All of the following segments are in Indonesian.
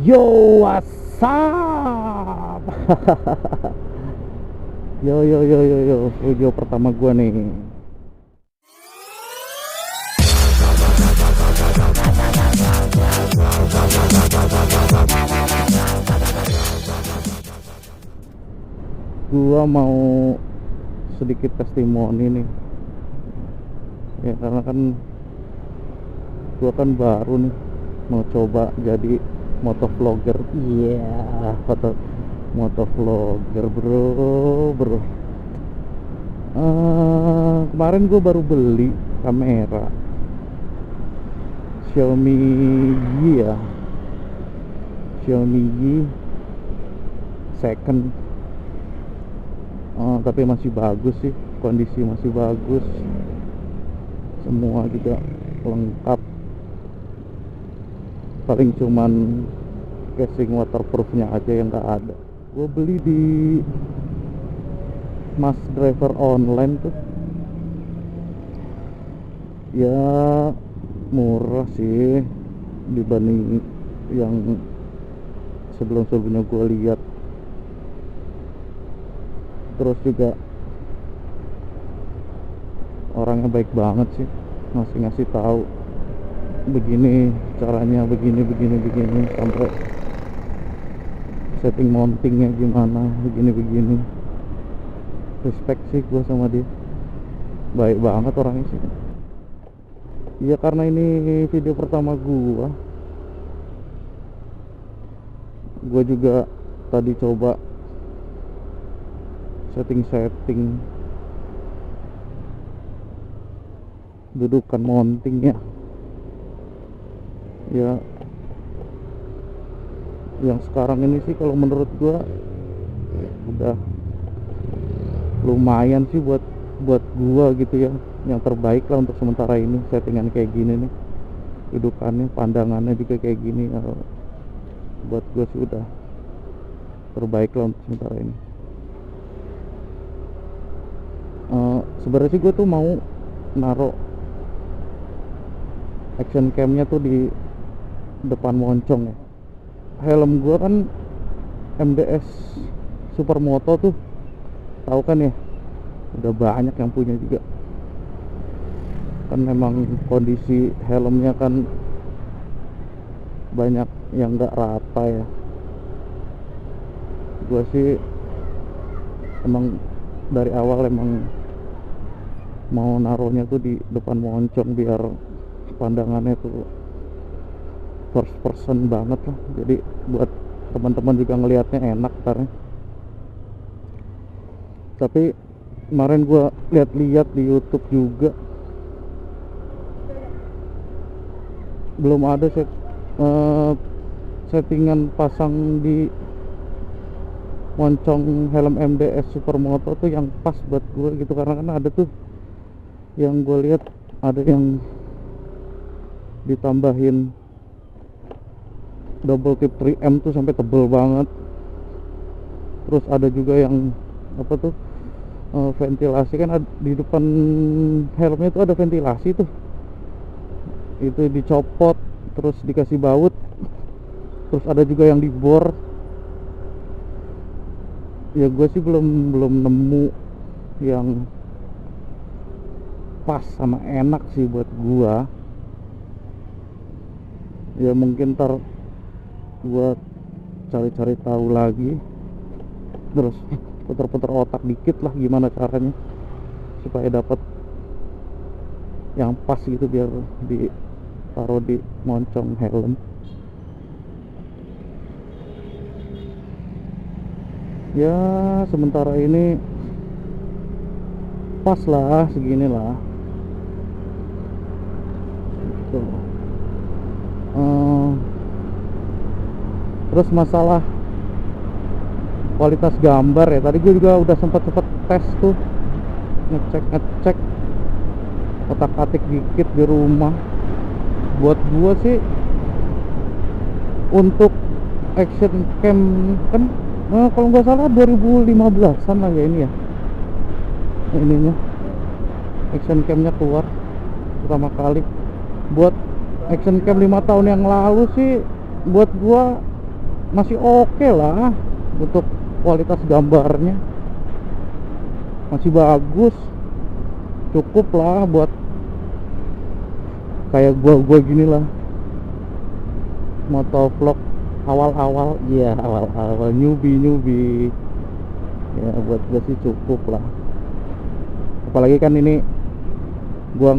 Yo, what's up? Yo, video pertama gua nih. Gua mau sedikit testimoni nih. Ya karena kan gua kan baru nih mau coba jadi motovlogger. Iya, foto motovlogger, bro. Kemarin gue baru beli kamera Xiaomi Yi ya, Xiaomi Yi second. Tapi masih bagus sih, kondisi masih bagus, semua juga lengkap. Paling cuman casing waterproofnya aja yang nggak ada. Gue beli di Mas Driver online tuh, ya murah sih dibanding yang sebelum-sebelumnya gue lihat. Terus juga orangnya baik banget sih, ngasih tahu begini caranya, begini sampai setting mountingnya gimana, begini. Respect sih gue sama dia, baik banget orangnya sih. Iya, karena ini video pertama gue juga tadi coba setting dudukan mountingnya ya. Yang sekarang ini sih kalau menurut gua udah lumayan sih buat gua gitu ya, yang terbaik lah untuk sementara ini. Settingan kayak gini nih, dudukannya, pandangannya juga kayak gini, buat gua sih udah terbaik lah untuk sementara ini. Sebenarnya sih gua tuh mau naruh action camnya tuh di depan moncong ya. Helm gua kan MDS Supermoto tuh, tahu kan ya, udah banyak yang punya juga kan. Memang kondisi helmnya kan banyak yang nggak rata ya. Gua sih emang dari awal emang mau naruhnya tuh di depan moncong biar pandangannya tuh first person banget lah. Jadi buat teman-teman juga ngelihatnya enak karena. Tapi kemarin gua lihat-lihat di YouTube juga belum ada settingan pasang di moncong helm MDS Supermoto tuh yang pas buat gue gitu. Karena kan ada tuh yang gue lihat, ada yang ditambahin double tip 3M tuh sampai tebel banget. Terus ada juga yang apa tuh, ventilasi kan di depan helmnya tuh ada ventilasi tuh, itu dicopot terus dikasih baut. Terus ada juga yang dibor. Ya gue sih belum nemu yang pas sama enak sih buat gua. Ya mungkin ntar gua cari-cari tahu lagi, terus putar-putar otak dikit lah gimana caranya supaya dapat yang pas gitu biar ditaruh di moncong helm. Ya sementara ini pas lah, segini lah gitu. Terus masalah kualitas gambar ya, tadi gue juga udah sempat tes tuh, ngecek otak-atik dikit di rumah. Buat gue sih untuk action cam kan, kalau nggak salah 2015an lah ya ini ya, ininya action camnya keluar pertama kali. Buat action cam 5 tahun yang lalu sih buat gua masih oke lah untuk kualitas gambarnya, masih bagus, cukup lah buat kayak gua gini lah, motovlog awal-awal. Iya, awal-awal newbie ya, buat gua sih cukup lah. Apalagi kan ini gua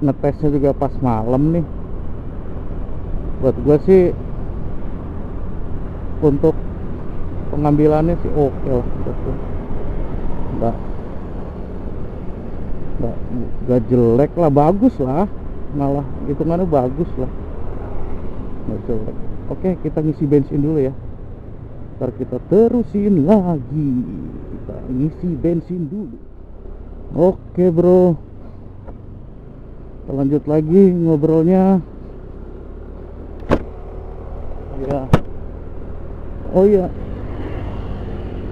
ngetesnya juga pas malam nih. Buat gua sih untuk pengambilannya sih oke lah, nggak jelek lah, bagus lah, malah hitungannya bagus lah, nggak jelek. Oke, kita ngisi bensin dulu ya, ntar kita terusin lagi. Kita ngisi bensin dulu. Oke bro, kita lanjut lagi ngobrolnya ya. Oh iya,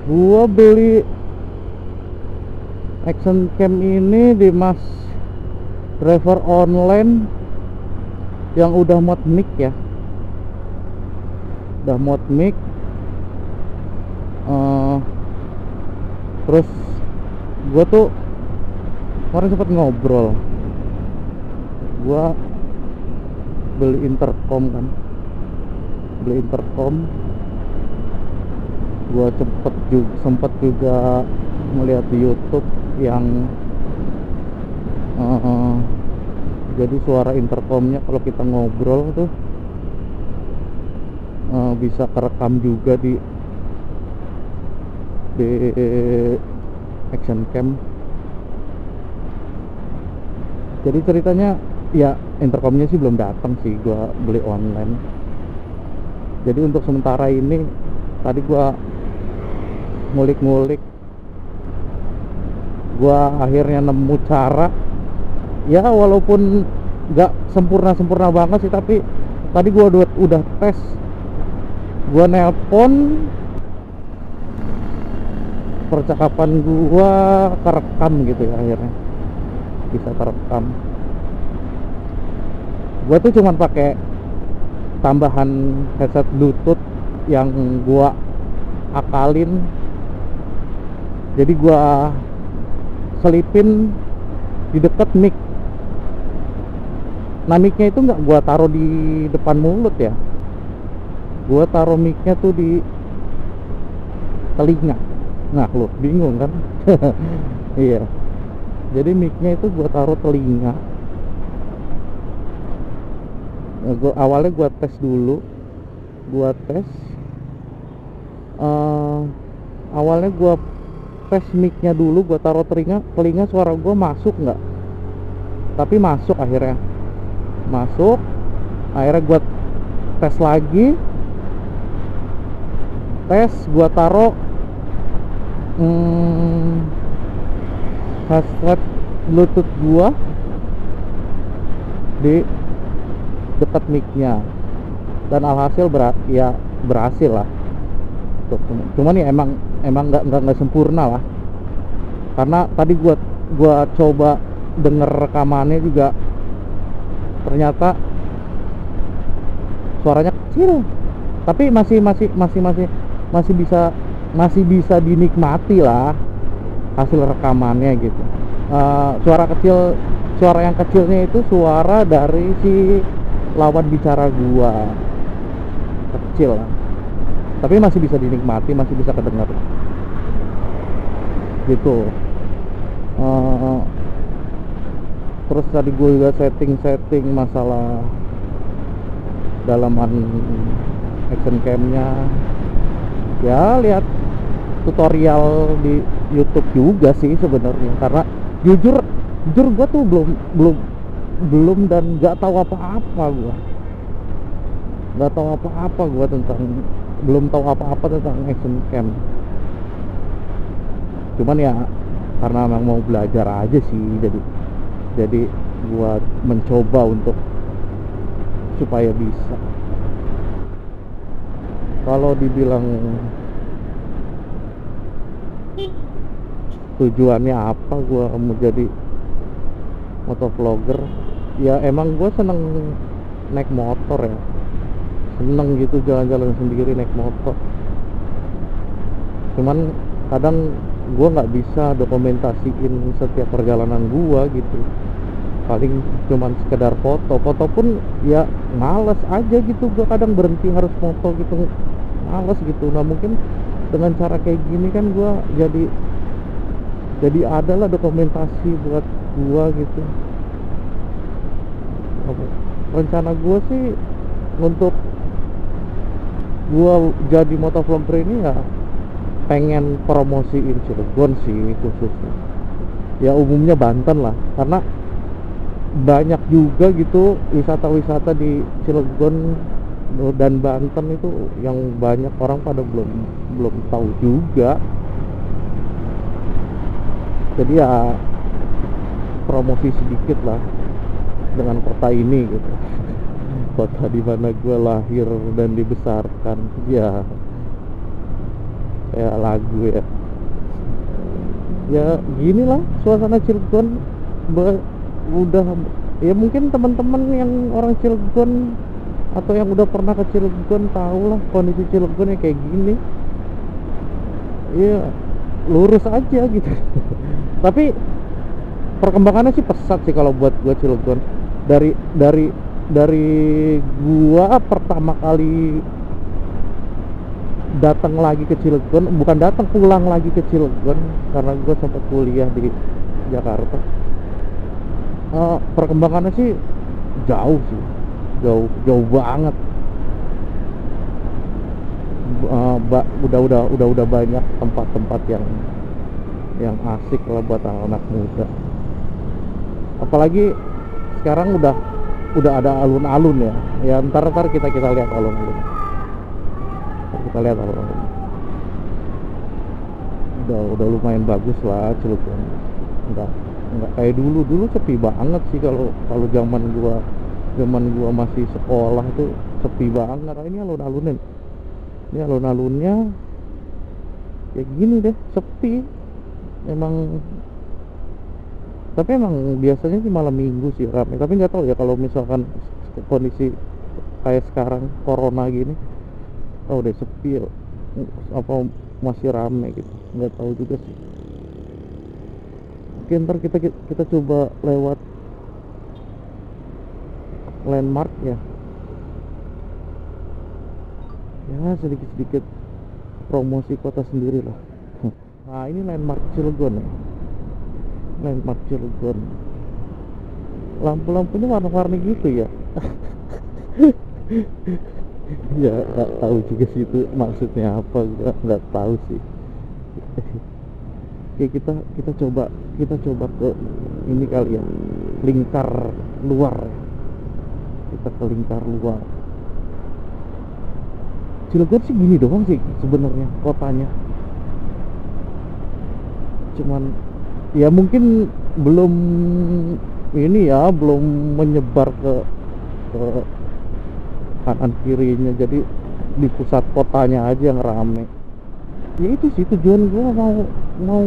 gua beli action cam ini di Mas Driver Online yang udah mod mic ya, udah mod mic. Terus gua tuh kemarin sempat ngobrol, gua beli intercom kan, gua sempet juga melihat di YouTube yang jadi suara intercomnya kalau kita ngobrol tuh bisa kerekam juga di action cam. Jadi ceritanya ya, intercomnya sih belum datang sih, gua beli online. Jadi untuk sementara ini tadi gua ngulik-ngulik, gua akhirnya nemu cara ya, walaupun nggak sempurna banget sih, tapi tadi gua udah tes, gua nelpon, percakapan gua kerekam gitu ya, akhirnya bisa terekam. Gua tuh cuman pakai tambahan headset Bluetooth yang gua akalin, jadi gua selipin di dekat mic. Nah, micnya itu nggak gua taruh di depan mulut ya, gua taruh micnya tuh di telinga. Nah, lo bingung kan? Iya, jadi micnya itu gua taruh telinga. Nah, awalnya gua tes dulu, awalnya gua tes micnya dulu, gua taruh telinga suara gua masuk nggak. Tapi masuk, akhirnya gua tes lagi, gua taruh headset Bluetooth gua di dekat micnya, dan alhasil berhasil lah. Cuman ya emang nggak sempurna lah, karena tadi gua coba denger rekamannya juga, ternyata suaranya kecil, tapi masih bisa dinikmati lah hasil rekamannya gitu. Suara yang kecilnya itu suara dari si lawan bicara gua, kecil lah, tapi masih bisa dinikmati, masih bisa kedengar gitu. Terus tadi gue juga setting masalah dalaman action camnya ya, lihat tutorial di YouTube juga sih sebenarnya, karena jujur gue tuh belum dan nggak tahu apa-apa gue belum tahu apa-apa tentang action cam. Cuman ya karena memang mau belajar aja sih, jadi gue mencoba untuk supaya bisa. Kalau dibilang tujuannya apa gue mau jadi motovlogger, ya emang gue seneng naik motor ya. seneng gitu jalan-jalan sendiri naik motor. Cuman kadang gue nggak bisa dokumentasiin setiap perjalanan gue gitu, paling cuman sekedar foto pun ya males aja gitu, gue kadang berhenti harus foto gitu, males gitu. Nah mungkin dengan cara kayak gini kan gue jadi ada lah dokumentasi buat gue gitu. Rencana gue sih untuk gue jadi motovlogger ini ya pengen promosiin Cilegon sih khususnya, ya umumnya Banten lah, karena banyak juga gitu wisata-wisata di Cilegon dan Banten itu yang banyak orang pada belum tahu juga. Jadi ya promosi sedikit lah dengan kota ini gitu, kota di mana gue lahir dan dibesarkan. Ya kayak lagu ya gini lah suasana Cilegon. Udah ya mungkin teman-teman yang orang Cilegon atau yang udah pernah ke Cilegon tahu lah kondisi Cilegon ya kayak gini ya, lurus aja gitu. Tapi perkembangannya sih pesat sih kalau buat gua Cilegon. Dari gua pertama kali datang lagi ke Cilegon, bukan datang, pulang lagi ke Cilegon karena gua sempat kuliah di Jakarta. Perkembangannya sih jauh sih, jauh banget. Udah banyak tempat-tempat yang asik lah buat anak muda. Apalagi sekarang udah ada alun-alun ya ntar kita lihat alun-alun. Kita lihat alun-alun udah lumayan bagus lah Cilegon. Enggak kayak dulu sepi banget sih. Kalau zaman gua masih sekolah tuh sepi banget. Nah, ini alun-alunnya kayak gini deh, sepi emang. Tapi emang biasanya sih malam minggu sih ramai. Tapi nggak tahu ya kalau misalkan kondisi kayak sekarang corona gini, udah sepi apa masih rame gitu, nggak tahu juga sih. Oke, ntar kita coba lewat landmark ya sedikit promosi kota sendiri lah. Nah ini landmark Cilegon ya, landmark Cilegon. Lampu-lampunya warna-warni gitu ya. Ya nggak tahu juga sih itu maksudnya apa, nggak tahu sih. Oke, kita coba ke ini kali ya, lingkar luar. Kita ke lingkar luar. Cilegon sih gini doang sih sebenarnya kotanya. Cuman ya mungkin belum menyebar ke kanan kirinya, jadi di pusat kotanya aja yang rame. Ya itu sih tujuan gua, mau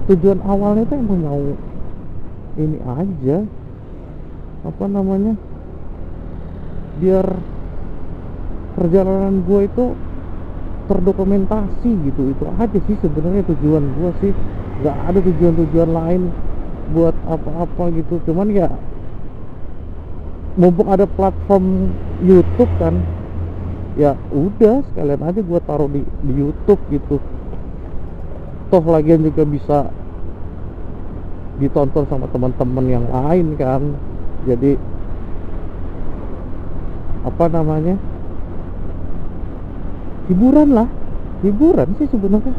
tujuan awalnya tuh emang mau ini aja, apa namanya, biar perjalanan gue itu terdokumentasi gitu. Itu aja sih sebenarnya tujuan gue sih, nggak ada tujuan lain buat apa-apa gitu. Cuman ya mumpung ada platform YouTube kan, ya udah sekalian aja gue taruh di YouTube gitu. Toh lagian juga bisa ditonton sama teman-teman yang lain kan. Jadi apa namanya, hiburan sih sebenarnya,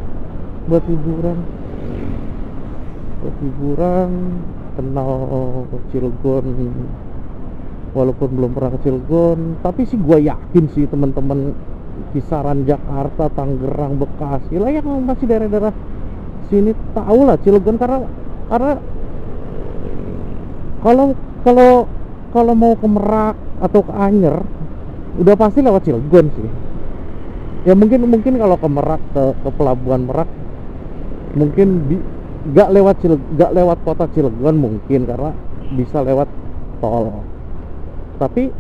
buat hiburan kenal Cilegon. Walaupun belum pernah ke Cilegon, tapi sih gue yakin sih teman-teman kisaran Jakarta, Tangerang, Bekasi lah yang masih daerah-daerah sini tahu lah Cilegon, karena kalau mau ke Merak atau ke Anyer udah pasti lewat Cilegon sih. Ya mungkin kalau ke Merak, ke pelabuhan Merak mungkin gak lewat kota Cilegon mungkin, karena bisa lewat tol. Tapi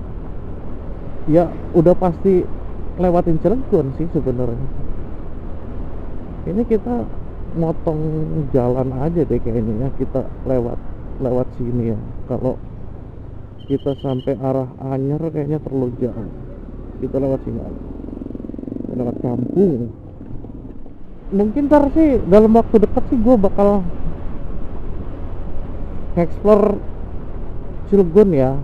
ya udah pasti lewatin Cilegon sih sebenarnya. Ini kita motong jalan aja deh kayaknya ya, kita lewat sini ya. Kalau kita sampai arah Anyer kayaknya terlalu jauh, kita lewat sini aja, lewat kampung. Mungkin ntar sih dalam waktu dekat sih gue bakal explore Cilegon ya,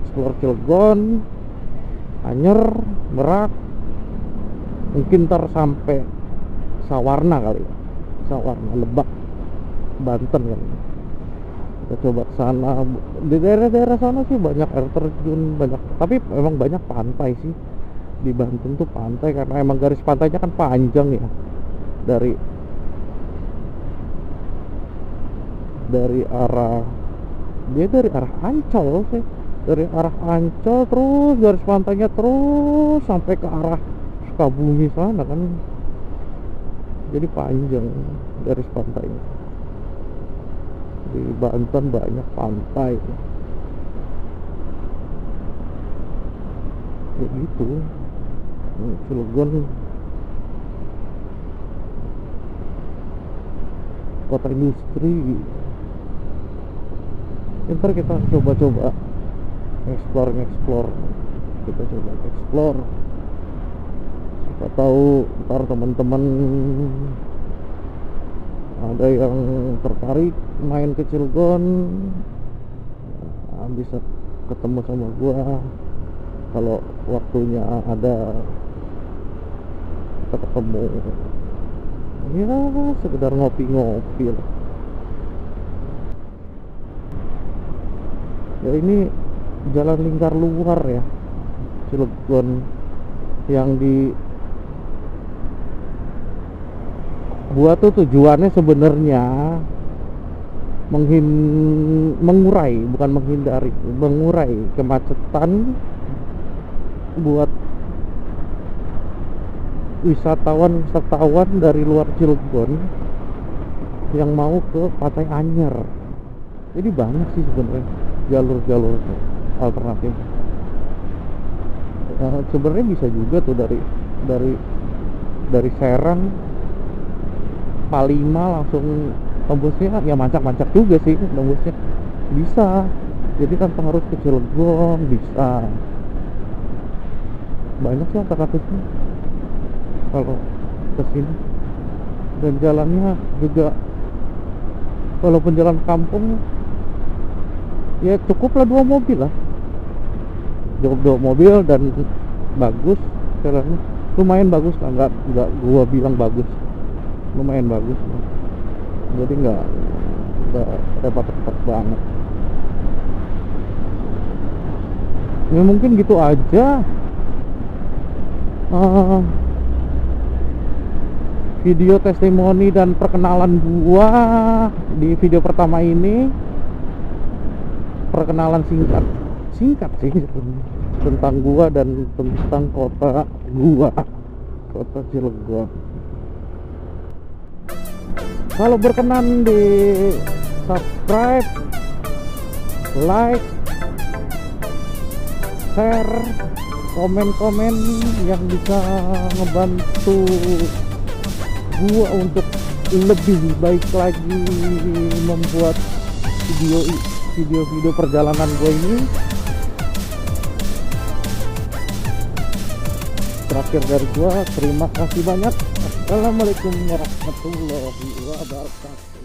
explore Cilegon, Anyer, Merak, mungkin ntar sampai Sawarna kali ya, Sawarna, Lebak, Banten kali. Kita coba ke sana. Di daerah-daerah sana sih banyak air terjun, banyak, tapi emang banyak pantai sih. Di Banten tuh pantai karena emang garis pantainya kan panjang ya, dari arah dari arah Ancol sih, dari arah Ancol terus garis pantainya terus sampai ke arah Sukabumi sana kan, jadi panjang garis pantainya. Di Banten banyak pantai kayak gitu. Cilegon kota industri. Ntar kita coba explore, kita coba explore. Siapa tahu ntar teman-teman ada yang tertarik main ke Cilegon, bisa ketemu sama gua kalau waktunya ada, kita ketemu ya, sekedar ngopi-ngopi lah. Ya ini jalan lingkar luar ya Cilegon, yang di buat tuh tujuannya sebenarnya mengurai, bukan menghindari, mengurai kemacetan buat wisatawan dari luar Cilegon yang mau ke Pantai Anyer. Jadi banyak sih sebenarnya jalur-jalur alternatif. Sebenarnya bisa juga tuh dari Serang, Palima langsung tembusnya ya, mancak-mancak juga sih tembusnya bisa. Jadi tanpa harus ke Cilegon, bisa. Banyak sih alternatifnya kalau ke sini. Dan jalannya juga walaupun jalan kampung ya cukuplah 2 mobil lah. Cukup 2 mobil dan bagus jalannya, lumayan bagus lah, nggak gua bilang bagus, lumayan bagus. Jadi nggak repot-repot banget. Ya mungkin gitu aja video testimoni dan perkenalan gua di video pertama ini. Perkenalan singkat sih tentang gua dan tentang kota Cilegon. Kalau berkenan di subscribe, like, share, komen-komen yang bisa ngebantu gua untuk lebih baik lagi membuat video perjalanan gue ini. Terakhir dari gua, terima kasih banyak. Assalamualaikum warahmatullahi wabarakatuh.